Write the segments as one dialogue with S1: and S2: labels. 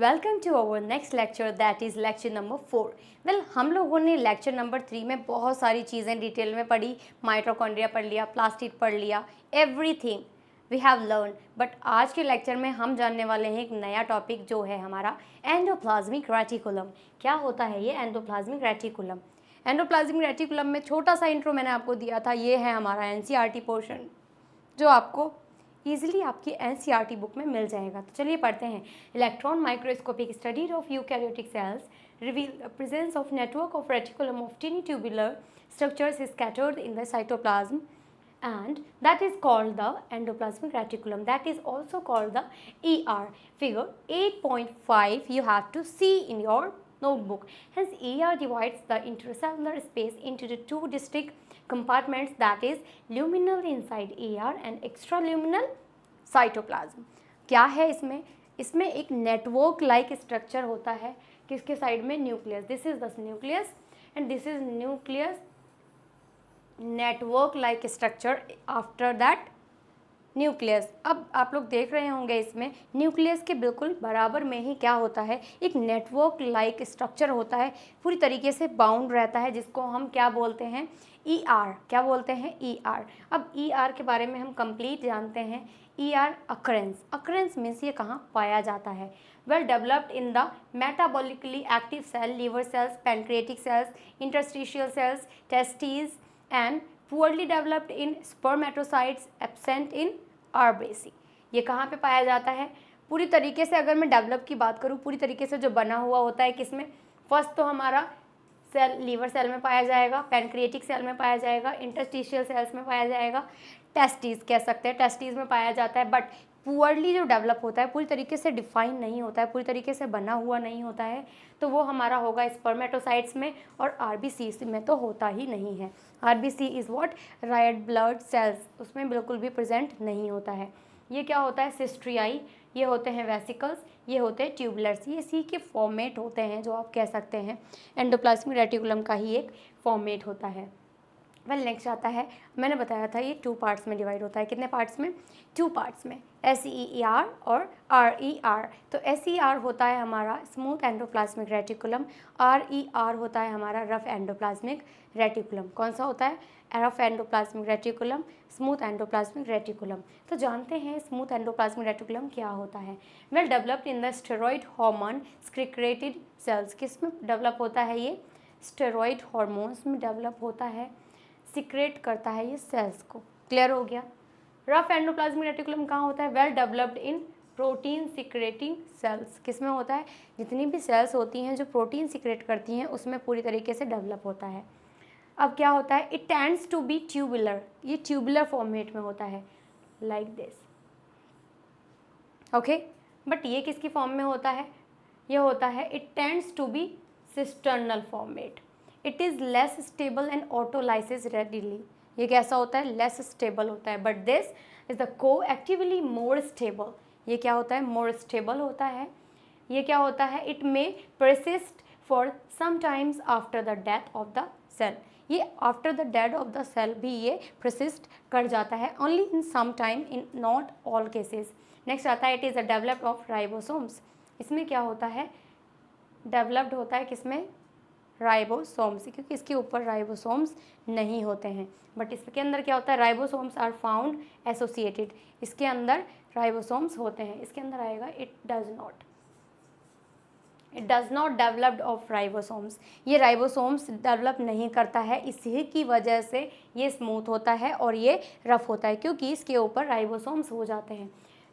S1: Welcome to our next lecture that is lecture number 4। Well, हम लोगों ने lecture number 3 में बहुत सारी चीज़ें डिटेल में पढ़ी। माइटोकॉन्ड्रिया पढ़ लिया, प्लास्टिड पढ़ लिया, everything we have learn. But आज के लेक्चर में हम जानने वाले हैं एक नया टॉपिक जो है हमारा एंडोप्लाज्मिक रेटिकुलम। क्या होता है ये एंडोप्लाज्मिक रेटिकुलम? एंडोप्लाज्मिक रेटिकुलम में छोटा सा इंट्रो मैंने आपको दिया था। ये है हमारा एनसीईआरटी पोर्शन जो आपको ईजिली आपकी एनसीईआरटी बुक में मिल जाएगा। तो चलिए पढ़ते हैं। Electron microscopic study of eukaryotic cells reveal the presence of network of reticulum of टिनी tubular structures scattered in the cytoplasm, and that is called the endoplasmic reticulum. That is also called the ER. Figure 8.5 you have to see in your notebook. Hence ER divides the intracellular space into the two distinct compartments, that is luminal inside ER and extraluminal cytoplasm. क्या है इसमें? इसमें एक network like structure होता है। किसके side में? Nucleus. This is the nucleus and this is nucleus network like structure after that nucleus. अब आप लोग देख रहे होंगे इसमें न्यूक्लियस के बिल्कुल बराबर में ही क्या होता है, एक नेटवर्क लाइक स्ट्रक्चर होता है, पूरी तरीके से बाउंड रहता है, जिसको हम क्या बोलते हैं? ER। क्या बोलते हैं? ER। अब ER के बारे में हम कंप्लीट जानते हैं। ER occurrence. अकरेंस मीन्स ये कहाँ पाया जाता है? Well developed in the metabolically active cell, liver cells, pancreatic cells, interstitial cells, testis and poorly developed in spermatocytes, absent in RBC। ये कहाँ पे पाया जाता है? पूरी तरीके से अगर मैं डेवलप की बात करूँ, पूरी तरीके से जो बना हुआ होता है किसमें? फर्स्ट तो हमारा सेल लीवर सेल में पाया जाएगा, पैनक्रिएटिक सेल में पाया जाएगा, इंटरस्टिशियल सेल्स में पाया जाएगा, टेस्टिस कह सकते हैं, टेस्टिस में पाया जाता है। बट पुअरली जो डेवलप होता है, पूरी तरीके से डिफाइन नहीं होता है, पूरी तरीके से बना हुआ नहीं होता है, तो वो हमारा होगा स्पर्मेटोसाइट्स में, और RBC में तो होता ही नहीं है। RBC is what? Red blood cells, उसमें बिल्कुल भी प्रेजेंट नहीं होता है। ये क्या होता है? सिस्ट्रियाई, ये होते हैं वेसिकल्स, ये होते हैं ट्यूबुलर्स। ये सी के फॉर्मेट होते हैं जो आप कह सकते हैं एंडोप्लाज्मिक रेटिकुलम का ही एक फॉर्मेट होता है। वेल नेक्स्ट आता है, मैंने बताया था ये 2 पार्ट्स में डिवाइड होता है। कितने पार्ट्स में? 2 पार्ट्स में, SER और RER। तो SER होता है हमारा स्मूथ एंडोप्लाज्मिक रेटिकुलम, RER होता है हमारा रफ एंडोप्लाज्मिक रेटिकुलम। कौन सा होता है? Rough endoplasmic reticulum, smooth endoplasmic reticulum. तो जानते हैं स्मूथ एंडोप्लाज्मिक रेटिकुलम क्या होता है। Well developed in the steroid hormone secreted cells. किस में डेवलप होता है ये? स्टेरॉइड हार्मोन्स में डेवलप होता है, सिक्रेट करता है ये सेल्स को। क्लियर हो गया? रफ एंडोप्लाज्मिक रेटिकुलम कहाँ होता है? वेल डेवलप्ड इन प्रोटीन सिक्रेटिंग सेल्स। किस में होता है? जितनी भी सेल्स होती हैं जो प्रोटीन सिक्रेट करती हैं, उसमें पूरी तरीके से डेवलप होता है। अब क्या होता है? It tends to be tubular. ये ट्यूबुलर फॉर्मेट में होता है, लाइक दिस। ओके, बट ये किसकी फॉर्म में होता है? ये होता है, it tends to be cisternal format. It is less stable and autolysis readily. ये कैसा होता है? लेस स्टेबल होता है, बट दिस इज द को एक्टिवली मोर स्टेबल। ये क्या होता है? मोर स्टेबल होता है। ये क्या होता है? It may persist for some times after the death of the cell. ये after the death of the cell भी ये परसिस्ट कर जाता है, only in some time, in not all cases. Next आता है, it is a developed of ribosomes. इसमें क्या होता है? डेवलप्ड होता है किसमें? राइबोसोम्स, क्योंकि इसके ऊपर राइबोसोम्स नहीं होते हैं। बट इसके अंदर क्या होता है? Ribosomes are found associated. इसके अंदर राइबोसोम्स होते हैं, इसके अंदर आएगा it does not developed of ribosomes. ये राइबोसोम्स डेवलप नहीं करता है, इसी की वजह से ये स्मूथ होता है और ये रफ होता है, क्योंकि इसके ऊपर राइबोसोम्स हो जाते हैं।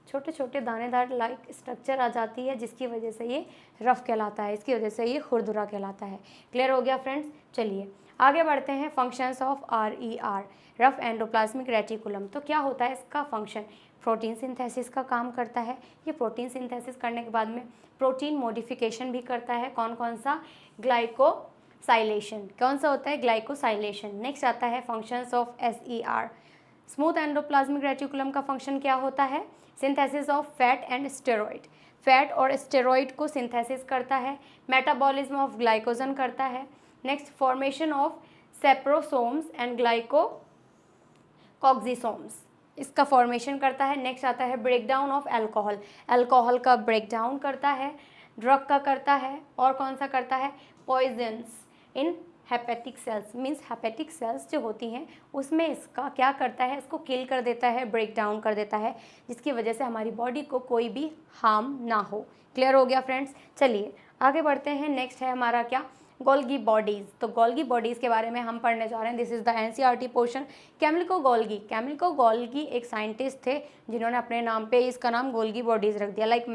S1: छोटे छोटे दानेदार लाइक स्ट्रक्चर आ जाती है, जिसकी वजह से ये रफ कहलाता है, इसकी वजह से ये खुरदुरा कहलाता है। क्लियर हो गया फ्रेंड्स? चलिए आगे बढ़ते हैं। Functions of RER, rough endoplasmic reticulum. तो क्या होता है इसका फंक्शन? प्रोटीन सिंथेसिस का काम करता है। ये प्रोटीन सिंथेसिस करने के बाद में प्रोटीन मॉडिफिकेशन भी करता है। कौन कौन सा? ग्लाइकोसाइलेशन। कौन सा होता है? ग्लाइकोसाइलेशन। नेक्स्ट आता है functions of SER। Smooth endoplasmic reticulum का फंक्शन क्या होता है? Synthesis of fat and steroid. Fat और स्टेरॉइड को सिंथेसिस करता है, मेटाबॉलिज्म ऑफ ग्लाइकोजन करता है। नेक्स्ट फॉर्मेशन ऑफ सेप्रोसोम्स एंड ग्लाइकोकॉक्सिसोम्स, इसका फॉर्मेशन करता है। नेक्स्ट आता है ब्रेकडाउन ऑफ अल्कोहल। अल्कोहल का ब्रेकडाउन करता है। ड्रग का करता है, और कौन सा करता है, poisons in hepatic cells, means hepatic cells जो होती हैं उसमें इसका क्या करता है, इसको किल कर देता है, ब्रेक डाउन कर देता है, जिसकी वजह से हमारी बॉडी को कोई भी हार्म ना हो। क्लियर हो गया फ्रेंड्स। चलिए आगे बढ़ते हैं। नेक्स्ट है हमारा क्या, गोल्गी बॉडीज़। तो गोल्गी बॉडीज़ के बारे में हम पढ़ने जा रहे हैं। This is the NCERT portion. Camillo Golgi एक साइंटिस्ट थे जिन्होंने अपने नाम पे इसका नाम गोल्गी बॉडीज़ रख दिया। लाइक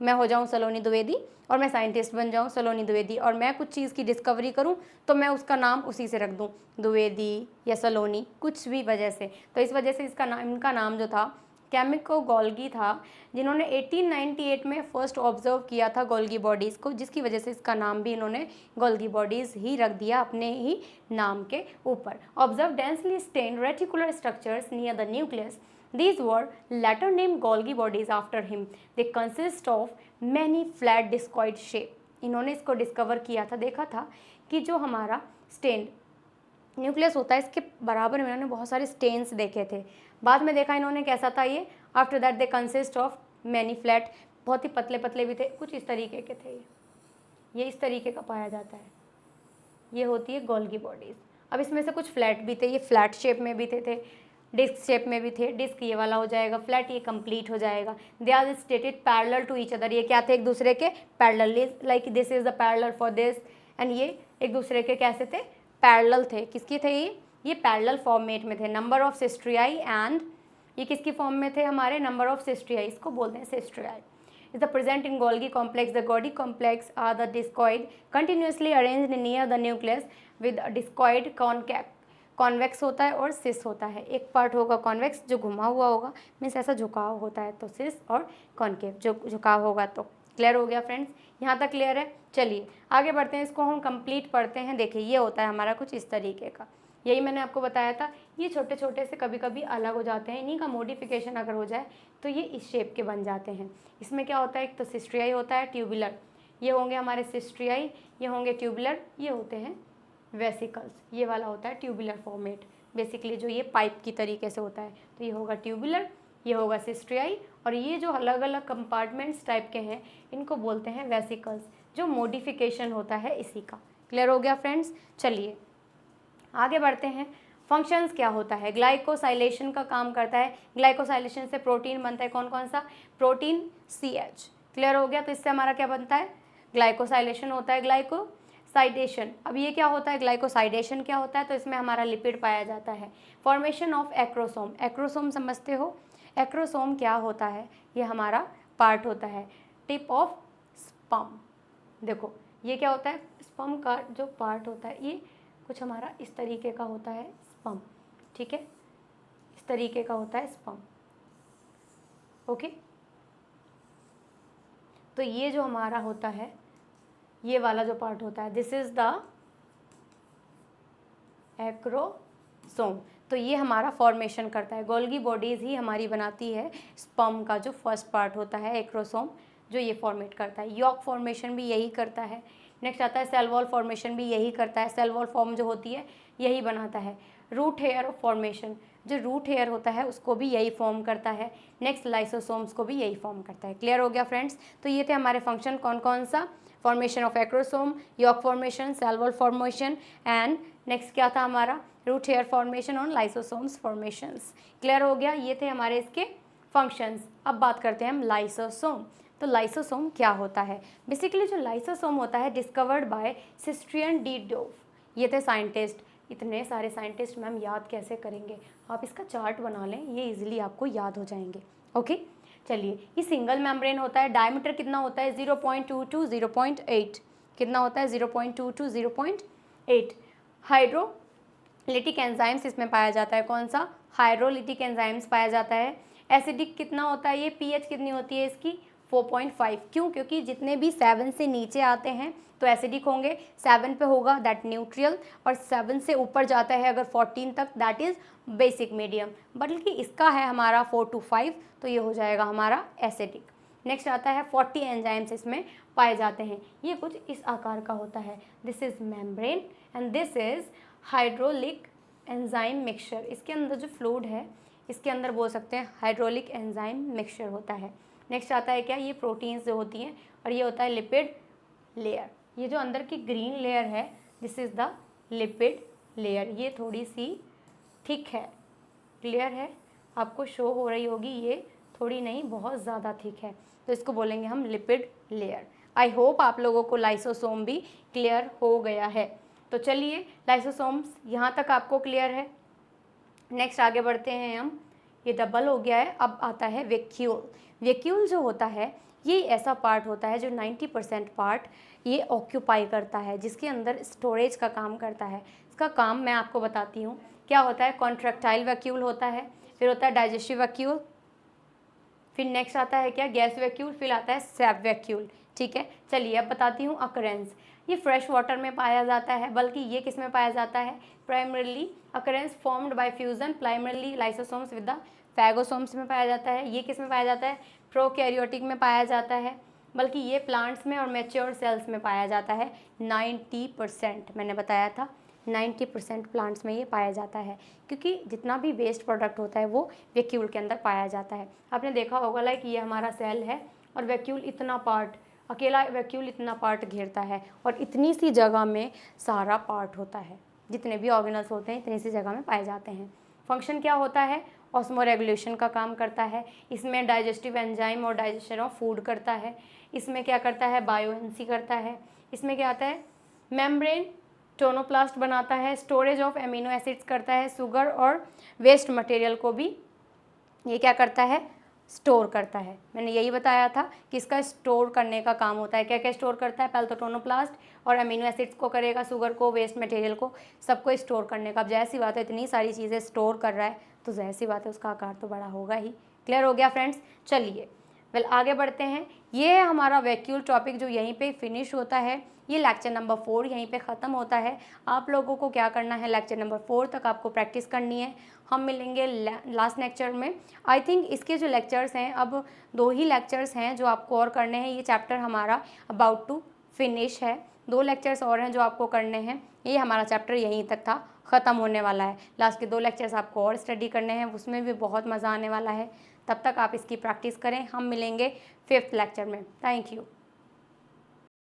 S1: मैं हो जाऊँ सलोनी द्विवेदी और मैं साइंटिस्ट बन जाऊँ सलोनी द्विवेदी, और मैं कुछ चीज़ की डिस्कवरी करूँ तो मैं उसका नाम उसी से रख दूँ, द्विवेदी या सलोनी, कुछ भी वजह से। तो इस वजह से इनका नाम जो था कैमिको गोल्गी था, जिन्होंने 1898 में फर्स्ट ऑब्जर्व किया था गोल्गी बॉडीज़ को, जिसकी वजह से इसका नाम भी इन्होंने गोल्गी बॉडीज़ ही रख दिया अपने ही नाम के ऊपर। Observe densely stained reticular structures near the nucleus. These were later named Golgi bodies after him. They consist of many flat discoid shape. इन्होंने इसको डिस्कवर किया था, देखा था कि जो हमारा स्टेन न्यूक्लियस होता है इसके बराबर में इन्होंने बहुत सारे स्टेन्स देखे थे। बाद में देखा इन्होंने कैसा था ये, after that they consist of many flat, बहुत ही पतले पतले भी थे, कुछ इस तरीके के थे। ये इस तरीके का पाया जाता है, ये होती है गोल्गी बॉडीज़। अब इसमें से कुछ फ्लैट भी थे, ये फ्लैट शेप में भी थे, डिस्क शेप में भी थे। डिस्क ये वाला हो जाएगा, फ्लैट ये कंप्लीट हो जाएगा। They are stated parallel to each other, ये क्या थे, एक दूसरे के parallel, like this is the parallel for this, and ये एक दूसरे के कैसे थे, पैरेलल थे। किसकी थे ये पैरेलल फॉर्मेट में थे। नंबर ऑफ सिस्ट्रियाई, एंड ये किसकी फॉर्म में थे हमारे, नंबर ऑफ सिस्ट्रियाई, इसको बोलते हैं सिस्ट्रियाई। is the present in Golgi complex. The Golgi complex are the discoid continuously arranged near the nucleus with a discoid convex होता है और सिस होता है। एक पार्ट होगा कॉन्वेक्स जो घुमा हुआ होगा, मीन्स ऐसा झुकाव होता है, तो सिस, और कॉन्केव जो झुकाव होगा। तो क्लियर हो गया फ्रेंड्स, यहाँ तक क्लियर है। चलिए आगे बढ़ते हैं, इसको हम कंप्लीट पढ़ते हैं। देखिए ये होता है हमारा कुछ इस तरीके का, यही मैंने आपको बताया था। ये छोटे छोटे से कभी कभी अलग हो जाते हैं, इन्हीं का मॉडिफिकेशन अगर हो जाए तो ये इस शेप के बन जाते हैं। इसमें क्या होता है, एक तो सिस्ट्रियाई होता है, ट्यूबुलर, ये होंगे हमारे सिस्ट्रियाई, ये होंगे ट्यूबुलर, ये होते हैं वेसिकल्स। ये वाला होता है ट्यूबुलर फॉर्मेट, बेसिकली जो ये पाइप की तरीके से होता है। तो ये होगा ट्यूबुलर, ये होगा सिस्ट्रियाई, और ये जो अलग अलग कंपार्टमेंट्स टाइप के हैं इनको बोलते हैं वेसिकल्स, जो मॉडिफिकेशन होता है इसी का। क्लियर हो गया फ्रेंड्स। चलिए आगे बढ़ते हैं। फंक्शंस क्या होता है, ग्लाइकोसाइलेशन का काम करता है। ग्लाइकोसाइलेशन से प्रोटीन बनता है, कौन कौन सा, प्रोटीन CH। क्लियर हो गया। तो इससे हमारा क्या बनता है, ग्लाइकोसाइलेशन होता है, ग्लाइकोसाइडेशन। अब ये क्या होता है, ग्लाइकोसाइडेशन क्या होता है, तो इसमें हमारा लिपिड पाया जाता है। फॉर्मेशन ऑफ एक्रोसोम, एक्रोसोम समझते हो, एक्रोसोम क्या होता है, ये हमारा पार्ट होता है, टिप ऑफ स्पर्म। देखो ये क्या होता है, स्पर्म का जो पार्ट होता है ये कुछ हमारा इस तरीके का होता है स्पर्म, ठीक है, इस तरीके का होता है स्पर्म। ओके, तो ये जो हमारा होता है, ये वाला जो पार्ट होता है, दिस इज द एक्रोसोम। तो ये हमारा फॉर्मेशन करता है, गोल्गी बॉडीज़ ही हमारी बनाती है स्पर्म का जो फर्स्ट पार्ट होता है एक्रोसोम, जो ये फॉर्मेट करता है। यॉक फॉर्मेशन भी यही करता है। नेक्स्ट आता है सेल वॉल फॉर्मेशन, भी यही करता है। सेल वॉल फॉर्म जो होती है यही बनाता है। रूट हेयर फॉर्मेशन, जो रूट हेयर होता है उसको भी यही फॉर्म करता है। नेक्स्ट लाइसोसोम्स को भी यही फॉर्म करता है। क्लियर हो गया फ्रेंड्स। तो ये थे हमारे फंक्शन, कौन कौन सा, formation of acrosome, yolk formation, cell wall formation, and next क्या था हमारा, रूट हेयर फॉर्मेशन और लाइसोसोम्स फॉर्मेशंस। क्लियर हो गया, ये थे हमारे इसके फंक्शंस। अब बात करते हैं हम लाइसोसोम। तो लाइसोसोम क्या होता है, बेसिकली जो लाइसोसोम होता है डिस्कवर्ड बाय सिस्ट्रियन डी डोव। ये थे साइंटिस्ट, इतने सारे साइंटिस्ट मैम याद कैसे करेंगे, आप इसका चार्ट बना लें, ये इजीली आपको याद हो जाएंगे। ओके चलिए, ये सिंगल मेम्ब्रेन होता है। डायमीटर कितना होता है, 0.2 0.8, कितना होता है, 0.2 0.8। हाइड्रोलिटिक एंजाइम्स इसमें पाया जाता है, कौन सा, हाइड्रोलिटिक एंजाइम्स पाया जाता है। एसिडिक कितना होता है, ये pH कितनी होती है इसकी, 4.5। क्यों, क्योंकि जितने भी 7 से नीचे आते हैं तो एसिडिक होंगे, 7 पे होगा दैट न्यूट्रियल, और 7 से ऊपर जाता है अगर 14 तक दैट इज़ बेसिक मीडियम, बल्कि इसका है हमारा 4 to 5, तो ये हो जाएगा हमारा एसिडिक। नेक्स्ट आता है 40 एंजाइम्स इसमें पाए जाते हैं, ये कुछ इस आकार का होता है। This is membrane and this is hydraulic enzyme mixture. इसके अंदर जो फ्लूइड है इसके अंदर बोल सकते हैं हाइड्रोलिक एंजाइम मिक्सचर होता है। नेक्स्ट आता है क्या, ये प्रोटीन्स जो होती हैं, और ये होता है लिपिड लेयर। ये जो अंदर की ग्रीन लेयर है, this is the lipid layer. ये थोड़ी सी थिक है, क्लियर है, आपको शो हो रही होगी, ये थोड़ी नहीं बहुत ज़्यादा थिक है, तो इसको बोलेंगे हम लिपिड लेयर। आई होप आप लोगों को लाइसोसोम भी क्लियर हो गया है। तो चलिए, लाइसोसोम्स यहाँ तक आपको क्लियर है। नेक्स्ट आगे बढ़ते हैं हम, ये डबल हो गया है। अब आता है वैक्यूल। वैक्यूल जो होता है ये ऐसा पार्ट होता है जो 90% पार्ट ये ऑक्यूपाई करता है, जिसके अंदर स्टोरेज का काम करता है। इसका काम मैं आपको बताती हूँ क्या होता है। कॉन्ट्रैक्टाइल वैक्यूल होता है, फिर होता है डाइजेस्टिव वैक्यूल, फिर नेक्स्ट आता है क्या, गैस वैक्यूल, फिर आता है सैप वैक्यूल। ठीक है, चलिए अब बताती हूँ अकरेंस। ये फ्रेश वाटर में पाया जाता है, बल्कि ये किस में पाया जाता है, primarily occurrence formed by fusion primarily lysosomes with the phagosomes में पाया जाता है। ये किस में पाया जाता है, प्रोकैरियोटिक में पाया जाता है, बल्कि ये प्लांट्स में और मैच्योर सेल्स में पाया जाता है। 90% मैंने बताया था, 90% प्लांट्स में ये पाया जाता है, क्योंकि जितना भी वेस्ट प्रोडक्ट होता है वो वैक्यूल के अंदर पाया जाता है। आपने देखा होगा लाइक ये हमारा सेल है और वैक्यूल इतना पार्ट, अकेला वैक्यूल इतना पार्ट घेरता है, और इतनी सी जगह में सारा पार्ट होता है। जितने भी ऑर्गेनल्स होते हैं इतनी सी जगह में पाए जाते हैं। फंक्शन क्या होता है, ऑस्मो रेगुलेशन का काम करता है। इसमें डाइजेस्टिव एंजाइम और डाइजेशन ऑफ फूड करता है। इसमें क्या करता है, बायोएंसी करता है। इसमें क्या आता है, मेम्ब्रेन टोनोप्लास्ट बनाता है, स्टोरेज ऑफ एमिनो एसिड्स करता है, शुगर और वेस्ट मटेरियल को भी ये क्या करता है, स्टोर करता है। मैंने यही बताया था कि इसका स्टोर करने का काम होता है। क्या क्या स्टोर करता है, पहले तो टोनोप्लास्ट और एमिनो एसिड्स को करेगा, शुगर को, वेस्ट मटेरियल को, सबको स्टोर करने का। अब जाहिर सी बात है, इतनी सारी चीज़ें स्टोर कर रहा है तो जाहिर सी बात है उसका आकार तो बड़ा होगा ही। क्लियर हो गया फ्रेंड्स। चलिए आगे बढ़ते हैं। ये है हमारा वैक्यूल टॉपिक जो यहीं पे फिनिश होता है। ये लेक्चर नंबर 4 यहीं पे ख़त्म होता है। आप लोगों को क्या करना है, लेक्चर नंबर 4 तक आपको प्रैक्टिस करनी है। हम मिलेंगे लास्ट लेक्चर में। आई थिंक इसके जो लेक्चर्स हैं, अब 2 ही लेक्चर्स हैं जो आपको और करने हैं। ये चैप्टर हमारा अबाउट टू फिनिश है, 2 लेक्चर्स और हैं जो आपको करने हैं। ये हमारा चैप्टर यहीं तक था, ख़त्म होने वाला है। लास्ट के 2 लेक्चर्स आपको और स्टडी करने हैं, उसमें भी बहुत मज़ा आने वाला है। तब तक आप इसकी प्रैक्टिस करें। हम मिलेंगे 5th लेक्चर में। Thank you.